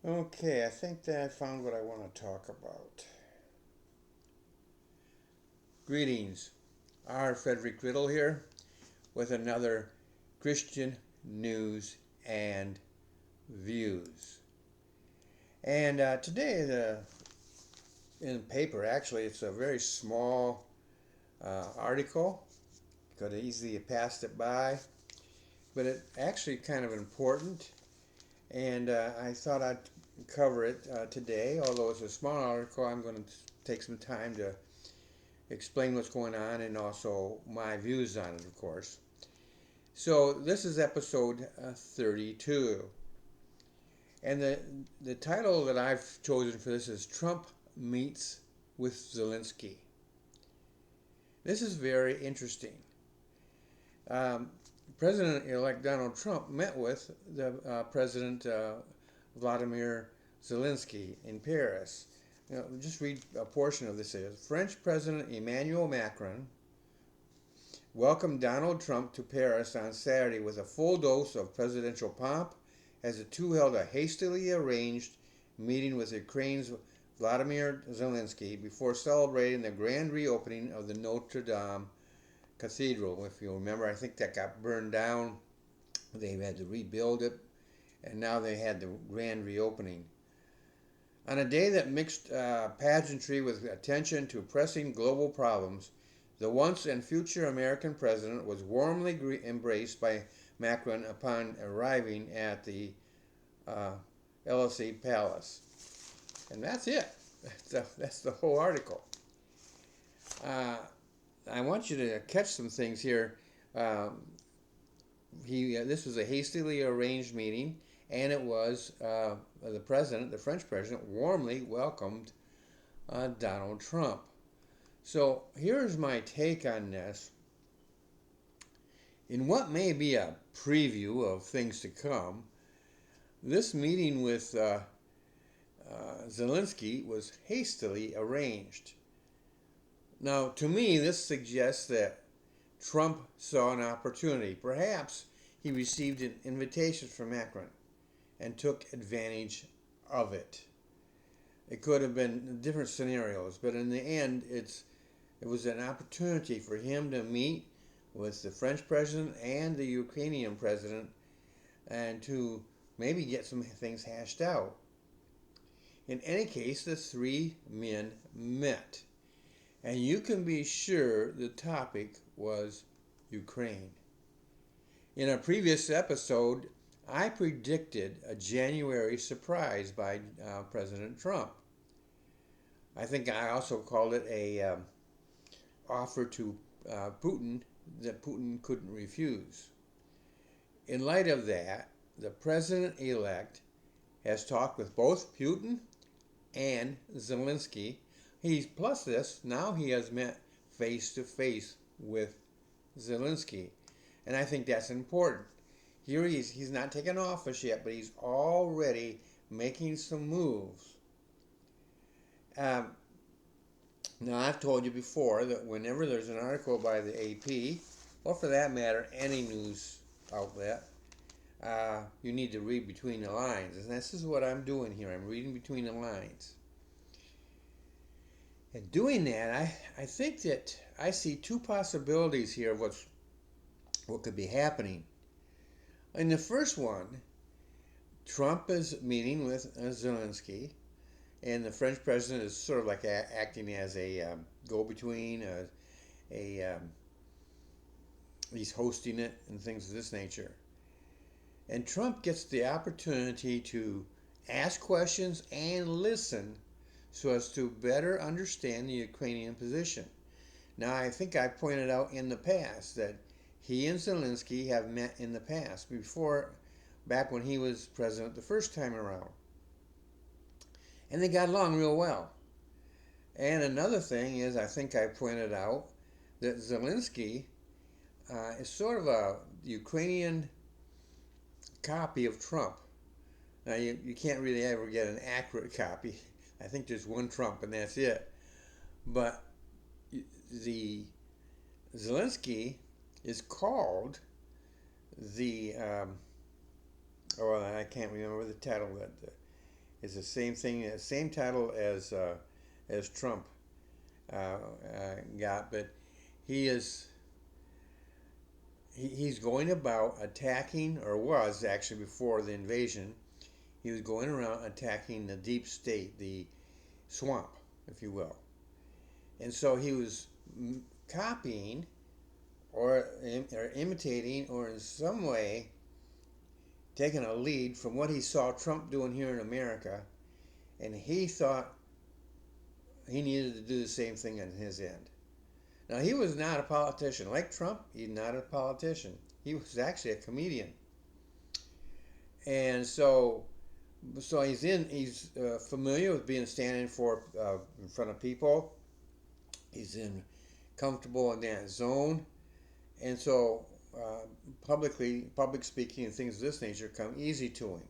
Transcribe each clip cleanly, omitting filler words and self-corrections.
Okay, I think that I found what I want to talk about. Greetings. R. Frederick Riddle here with another Christian news and views. And today, in the paper, actually, it's a very small article. Could have easily passed it by, but it actually kind of important. And I thought I'd cover it today. Although it's a small article, I'm going to take some time to explain what's going on and also my views on it, of course. So this is episode 32, and the title that I've chosen for this is Trump Meets with Zelenskyy. This is very interesting. Um, President-elect Donald Trump met with the President Vladimir Zelenskyy in Paris. Just read a portion of this. Is French President Emmanuel Macron welcomed Donald Trump to Paris on Saturday with a full dose of presidential pomp as the two held a hastily arranged meeting with Ukraine's Vladimir Zelenskyy before celebrating the grand reopening of the Notre Dame Cathedral. If you remember, I think that got burned down. They had to rebuild it, and now they had the grand reopening. On a day that mixed pageantry with attention to pressing global problems, the once and future American president was warmly embraced by Macron upon arriving at the uh, Elysee Palace. And that's it. That's the whole article. Uh, I want you to catch some things here. Um, this was a hastily arranged meeting, and it was the French president, warmly welcomed Donald Trump. So here's my take on this. In what may be a preview of things to come, this meeting with Zelenskyy was hastily arranged. Now, to me, this suggests that Trump saw an opportunity. Perhaps he received an invitation from Macron and took advantage of it. It could have been different scenarios, but in the end, it was an opportunity for him to meet with the French president and the Ukrainian president and to maybe get some things hashed out. In any case, the three men met. And you can be sure the topic was Ukraine. In a previous episode, I predicted a January surprise by President Trump. I think I also called it a offer to Putin that Putin couldn't refuse. In light of that, the president-elect has talked with both Putin and Zelenskyy. Plus this, now he has met face to face with Zelenskyy. And I think that's important. Here he's not taken office yet, but he's already making some moves. Now, I've told you before that whenever there's an article by the AP, or for that matter, any news outlet, you need to read between the lines. And this is what I'm doing here. I'm reading between the lines. And doing that, I think that I see two possibilities here of what could be happening. In the first one, Trump is meeting with Zelenskyy, and the French president is sort of like acting as a go-between. He's hosting it and things of this nature. And Trump gets the opportunity to ask questions and listen so as to better understand the Ukrainian position. Now, I think I pointed out in the past that he and Zelenskyy have met in the past, back when he was president the first time around. And they got along real well. And another thing is, I think I pointed out that Zelenskyy is sort of a Ukrainian copy of Trump. Now, you can't really ever get an accurate copy. I think there's one Trump and that's it. But the Zelenskyy is called I can't remember the title that It's the same thing, same title as Trump got, but he is he's going about attacking, or was actually before the invasion. He was going around attacking the deep state, the swamp, if you will. And so he was copying or imitating or in some way taking a lead from what he saw Trump doing here in America, and he thought he needed to do the same thing on his end. Now, he was not a politician. Like Trump, he's not a politician. He was actually a comedian. And so he's familiar with being standing in front of people. He's comfortable in that zone. And so public speaking and things of this nature come easy to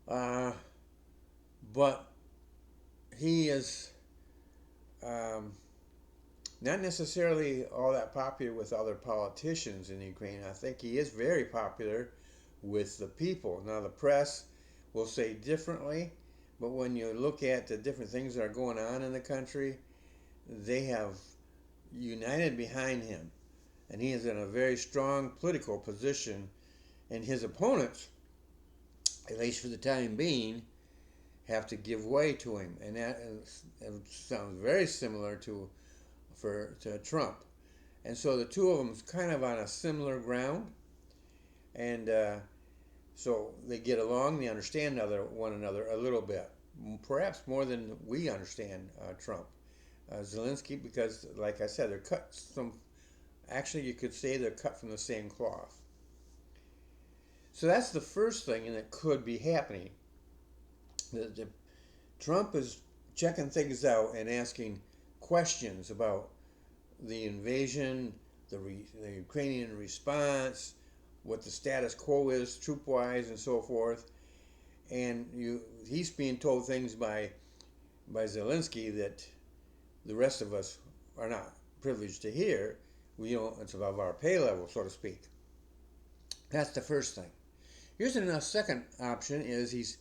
him. But he is not necessarily all that popular with other politicians in Ukraine. I think he is very popular with the people. Now, the press will say differently, but when you look at the different things that are going on in the country, they have united behind him. And he is in a very strong political position, and his opponents, at least for the time being, have to give way to him. And that sounds very similar to Trump. And so the two of them is kind of on a similar ground. And so they get along, they understand one another a little bit, perhaps more than we understand Trump. Zelenskyy, because like I said, they're cut from, actually you could say they're cut from the same cloth. So that's the first thing that could be happening. Trump is checking things out and asking questions about the invasion, the Ukrainian response, what the status quo is troop-wise and so forth. And he's being told things by Zelenskyy that the rest of us are not privileged to hear. It's above our pay level, so to speak. That's the first thing. Here's another second option is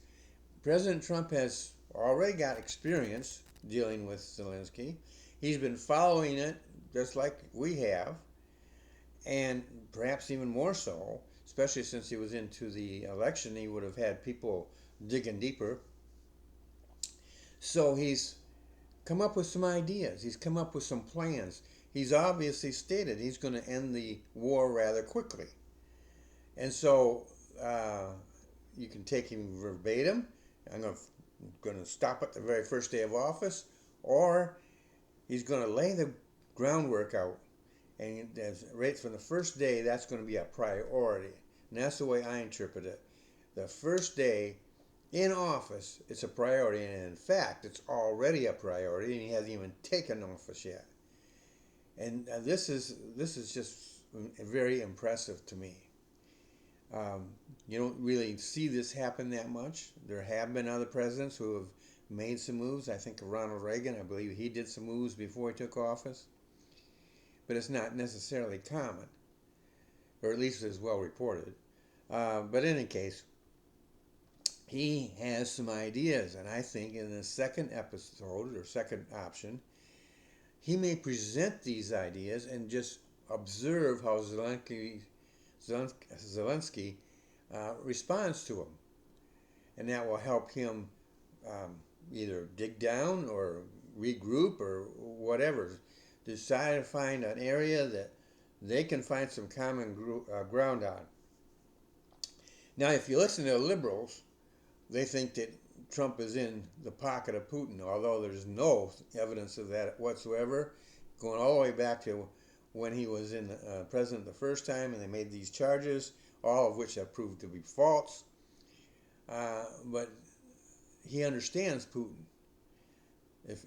President Trump has already got experience dealing with Zelenskyy. He's been following it just like we have, and perhaps even more so, especially since he was into the election. He would have had people digging deeper. So he's come up with some ideas. He's come up with some plans. He's obviously stated he's going to end the war rather quickly. And so you can take him verbatim. I'm going to stop at the very first day of office, or he's going to lay the groundwork out. And right from the first day, that's going to be a priority. And that's the way I interpret it. The first day in office, it's a priority. And in fact, it's already a priority, and he hasn't even taken office yet. And this is just very impressive to me. You don't really see this happen that much. There have been other presidents who have made some moves. I think of Ronald Reagan. I believe he did some moves before he took office. But it's not necessarily common, or at least it's well reported. But in any case, he has some ideas, and I think in the second episode, or second option, he may present these ideas and just observe how Zelenskyy responds to them. And that will help him either dig down or regroup or whatever. Decide to find an area that they can find some common ground on. Now, if you listen to the liberals, they think that Trump is in the pocket of Putin, although there's no evidence of that whatsoever, going all the way back to when he was in president the first time and they made these charges, all of which have proved to be false. But he understands Putin.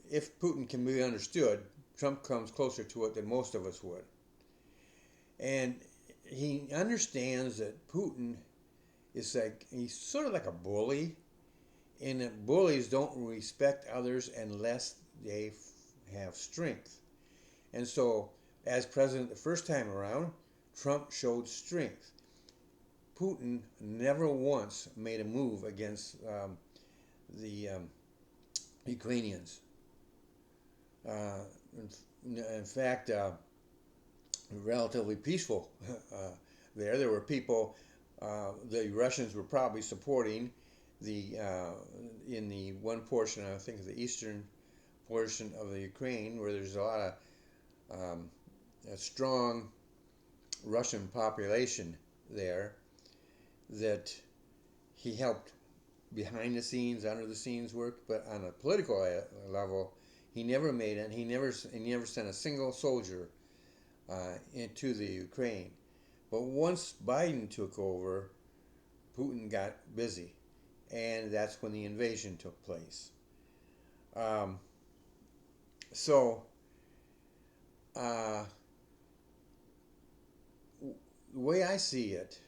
If Putin can be understood, Trump comes closer to it than most of us would. And he understands that Putin is he's sort of like a bully, and that bullies don't respect others unless they have strength. And so, as president the first time around, Trump showed strength. Putin never once made a move against the Ukrainians. Uh, in fact, relatively peaceful there. There were people, the Russians were probably supporting the in the one portion, I think, of the eastern portion of the Ukraine, where there's a lot of a strong Russian population there, that he helped behind the scenes, under the scenes work, but on a political level, he never made it. He never sent a single soldier into the Ukraine. But once Biden took over, Putin got busy, and that's when the invasion took place. Um, so, uh, the way I see it,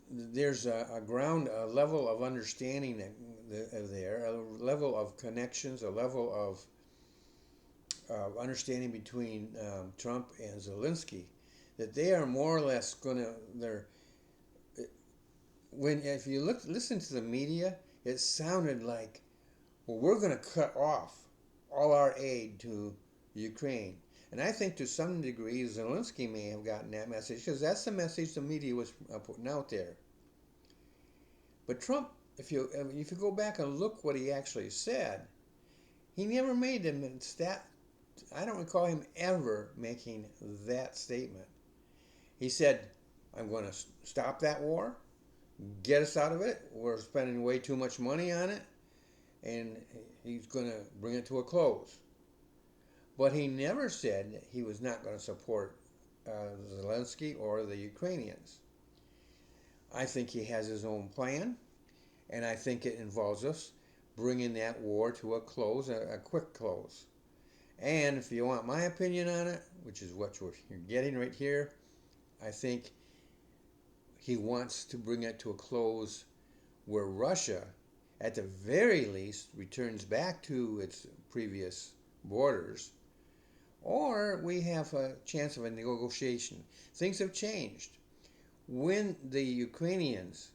there's a level of understanding there, a level of connections, a level of understanding between Trump and Zelenskyy, that they are more or less going to, if you listen to the media, it sounded like, well, we're going to cut off all our aid to Ukraine. And I think to some degree Zelenskyy may have gotten that message, because that's the message the media was putting out there. But Trump, if you go back and look what he actually said, he never made that. I don't recall him ever making that statement. He said, "I'm going to stop that war, get us out of it. We're spending way too much money on it, and he's going to bring it to a close." But he never said that he was not going to support Zelenskyy or the Ukrainians. I think he has his own plan, and I think it involves us bringing that war to a close, a quick close. And if you want my opinion on it, which is what you're getting right here, I think he wants to bring it to a close where Russia, at the very least, returns back to its previous borders, or we have a chance of a negotiation. Things have changed. When the Ukrainians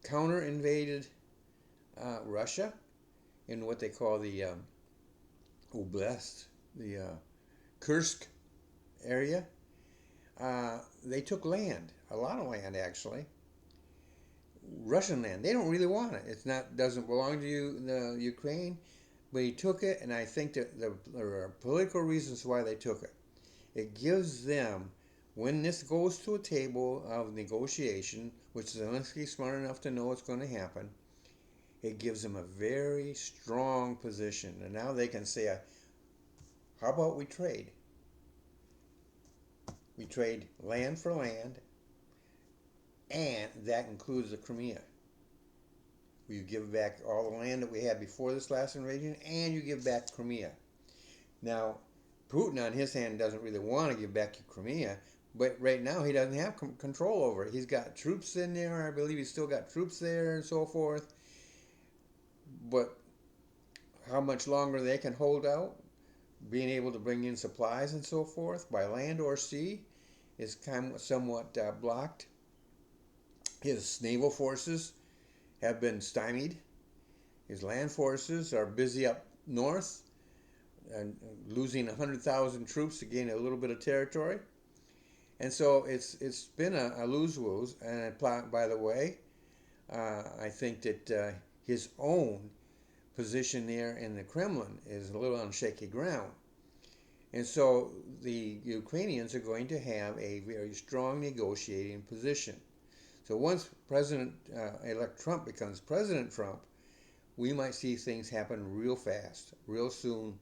counter-invaded Russia in what they call the Oblast, the Kursk area, they took land, a lot of land actually, Russian land. They don't really want it. Doesn't belong to the Ukraine, but he took it, and I think that there are political reasons why they took it. It gives them, when this goes to a table of negotiation, which Zelenskyy is smart enough to know what's going to happen, it gives them a very strong position. And now they can say, how about we trade? We trade land for land, and that includes the Crimea. You give back all the land that we had before this last invasion, and you give back Crimea. Now, Putin on his hand doesn't really want to give back Crimea, but right now he doesn't have control over it. He's got troops in there. I believe he's still got troops there and so forth. But how much longer they can hold out, being able to bring in supplies and so forth by land or sea, is somewhat blocked. His naval forces have been stymied. His land forces are busy up north and losing 100,000 troops to gain a little bit of territory. And so it's been a lose-lose. And by the way, I think that his own position there in the Kremlin is a little on shaky ground. And so the Ukrainians are going to have a very strong negotiating position. So once President-elect Trump becomes President Trump, we might see things happen real fast, real soon,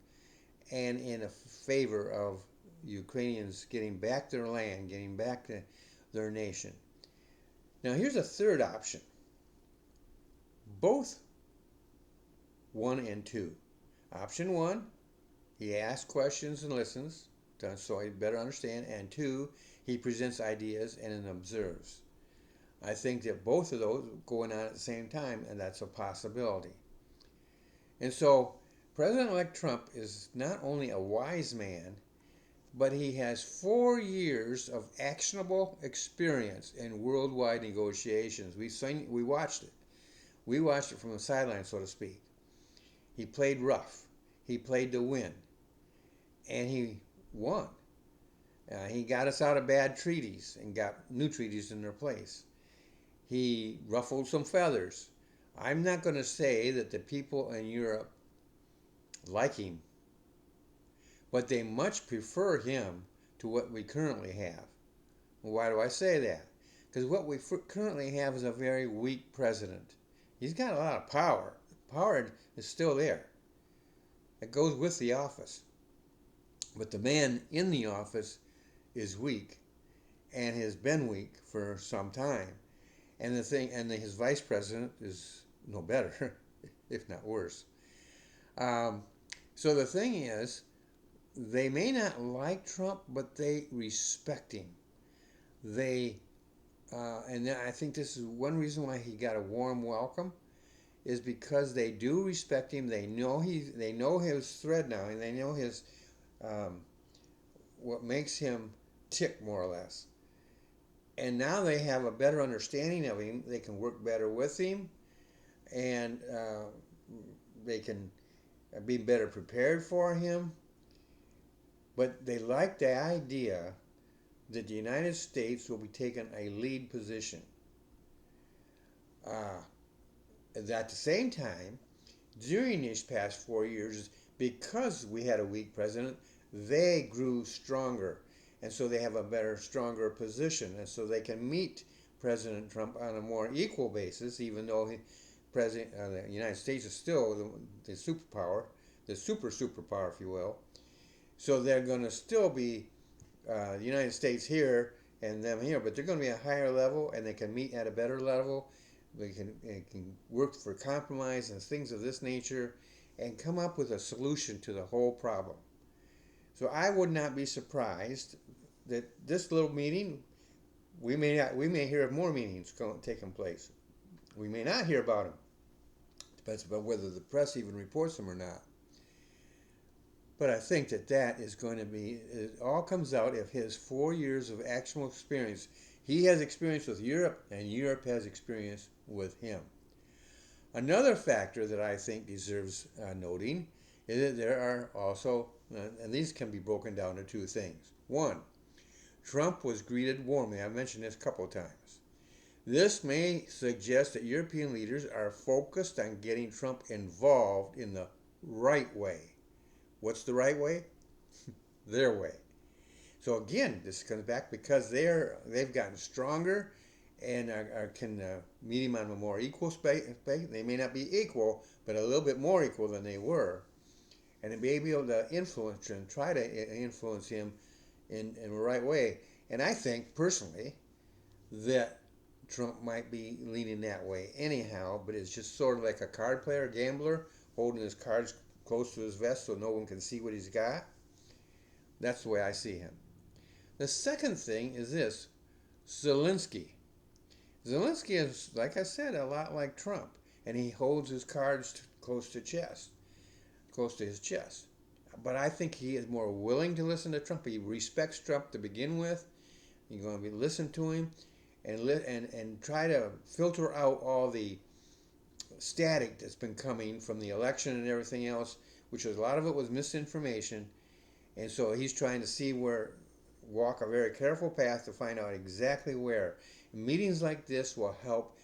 and in a favor of Ukrainians getting back their land, getting back to their nation. Now here's a third option. Both 1 and 2. Option 1, he asks questions and listens, so he better understand. And 2, he presents ideas and then observes. I think that both of those are going on at the same time, and that's a possibility. And so President-elect Trump is not only a wise man, but he has 4 years of actionable experience in worldwide negotiations. We watched it. We watched it from the sideline, so to speak. He played rough. He played to win. And he won. He got us out of bad treaties and got new treaties in their place. He ruffled some feathers. I'm not going to say that the people in Europe like him, but they much prefer him to what we currently have. Why do I say that? Because what we currently have is a very weak president. He's got a lot of power. The power is still there. It goes with the office. But the man in the office is weak and has been weak for some time. And his vice president is no better, if not worse. So the thing is, they may not like Trump, but they respect him. And I think this is one reason why he got a warm welcome, is because they do respect him. They know his thread now, and they know his what makes him tick, more or less. And now they have a better understanding of him. They can work better with him, and they can be better prepared for him. But they like the idea that the United States will be taking a lead position. At the same time, during these past 4 years, because we had a weak president, they grew stronger. And so they have a better, stronger position. And so they can meet President Trump on a more equal basis, even though the United States is still the superpower, the superpower, if you will. So they're going to still be the United States here and them here, but they're going to be a higher level, and they can meet at a better level. They can work for compromise and things of this nature and come up with a solution to the whole problem. So I would not be surprised that this little meeting, we may hear of more meetings taking place. We may not hear about them. Depends on whether the press even reports them or not. But I think that is going to be, it all comes out of his 4 years of actual experience. He has experience with Europe, and Europe has experience with him. Another factor that I think deserves noting is that there are also, and these can be broken down to two things. One, Trump was greeted warmly. I've mentioned this a couple of times. This may suggest that European leaders are focused on getting Trump involved in the right way. What's the right way? Their way. So again, this comes back because they've gotten stronger and can meet him on a more equal space. They may not be equal, but a little bit more equal than they were. And they may be able to influence him, try to influence him in the right way. And I think, personally, that Trump might be leaning that way anyhow, but it's just sort of like a card player, a gambler, holding his cards close to his vest so no one can see what he's got. That's the way I see him. The second thing is this, Zelenskyy. Zelenskyy is, like I said, a lot like Trump, and he holds his cards close to his chest. But I think he is more willing to listen to Trump. He respects Trump to begin with. You're going to listen to him and try to filter out all the static that's been coming from the election and everything else, which a lot of it was misinformation. And so he's trying to walk a very careful path to find out exactly where. Meetings like this will help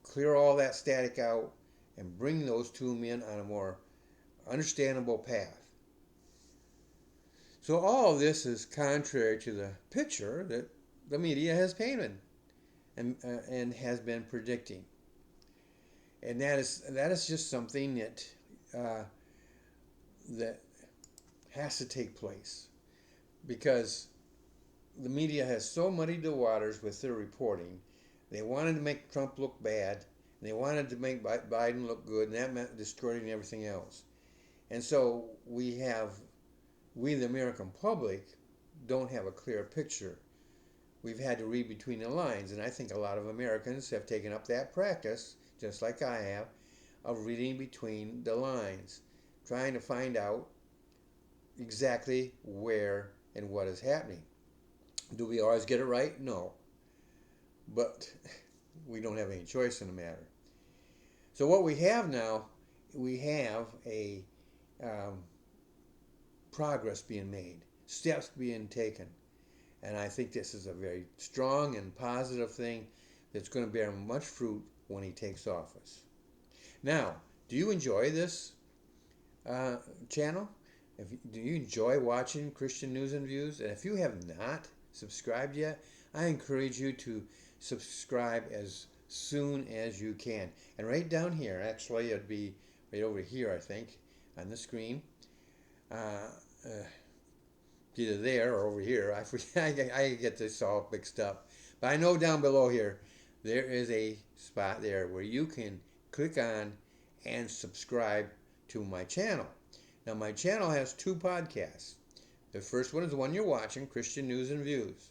clear all that static out and bring those two men on a more understandable path. So all of this is contrary to the picture that the media has painted and has been predicting. And that is just something that has to take place, because the media has so muddied the waters with their reporting. They wanted to make Trump look bad, and they wanted to make Biden look good, and that meant destroying everything else. And so we, the American public, don't have a clear picture. We've had to read between the lines, and I think a lot of Americans have taken up that practice, just like I have, of reading between the lines, trying to find out exactly where in what is happening. Do we always get it right? No. But we don't have any choice in the matter. So what we have now, we have a progress being made, steps being taken. And I think this is a very strong and positive thing that's going to bear much fruit when he takes office. Now, do you enjoy this channel? Do you enjoy watching Christian News and Views? And if you have not subscribed yet, I encourage you to subscribe as soon as you can. And right down here, actually it'd be right over here, I think, on the screen. Either there or over here. I forget. I get this all mixed up. But I know down below here, there is a spot there where you can click on and subscribe to my channel. Now, my channel has 2 podcasts. The first one is the one you're watching, Christian News and Views.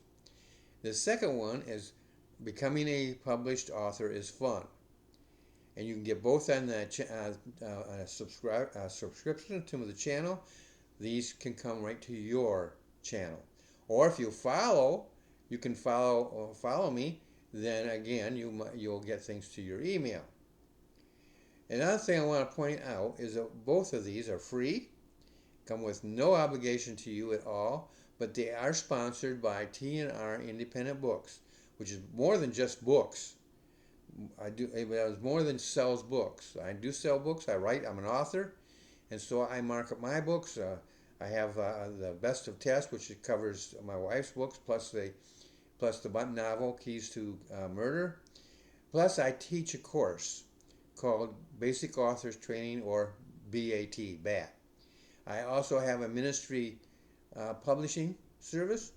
The second one is Becoming a Published Author is Fun. And you can get both on the subscription to the channel. These can come right to your channel. Or if you can follow me, then again, you'll get things to your email. Another thing I want to point out is that both of these are free, come with no obligation to you at all, but they are sponsored by T&R Independent Books, which is more than just books. It's more than sells books. I do sell books. I write. I'm an author, and so I market my books. I have the Best of Test, which covers my wife's books, plus the novel Keys to Murder. Plus, I teach a course called Basic Authors Training, or BAT. I also have a ministry publishing service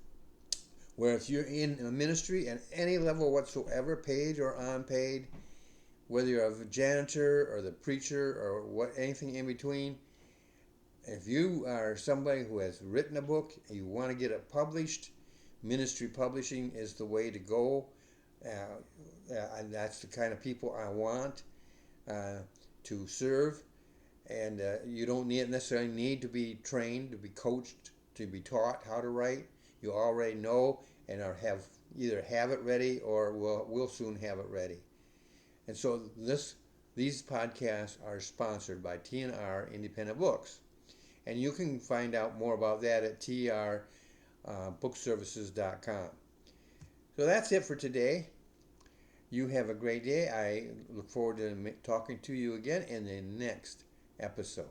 where if you're in a ministry at any level whatsoever, paid or unpaid, whether you're a janitor or the preacher or anything in between, if you are somebody who has written a book and you want to get it published, ministry publishing is the way to go. And that's the kind of people I want to serve. And you don't necessarily need to be trained, to be coached, to be taught how to write. You already know and either have it ready or will soon have it ready. And so these podcasts are sponsored by T&R Independent Books. And you can find out more about that at trbookservices.com. So that's it for today. You have a great day. I look forward to talking to you again in the next episode.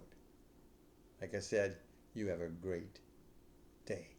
Like I said, you have a great day.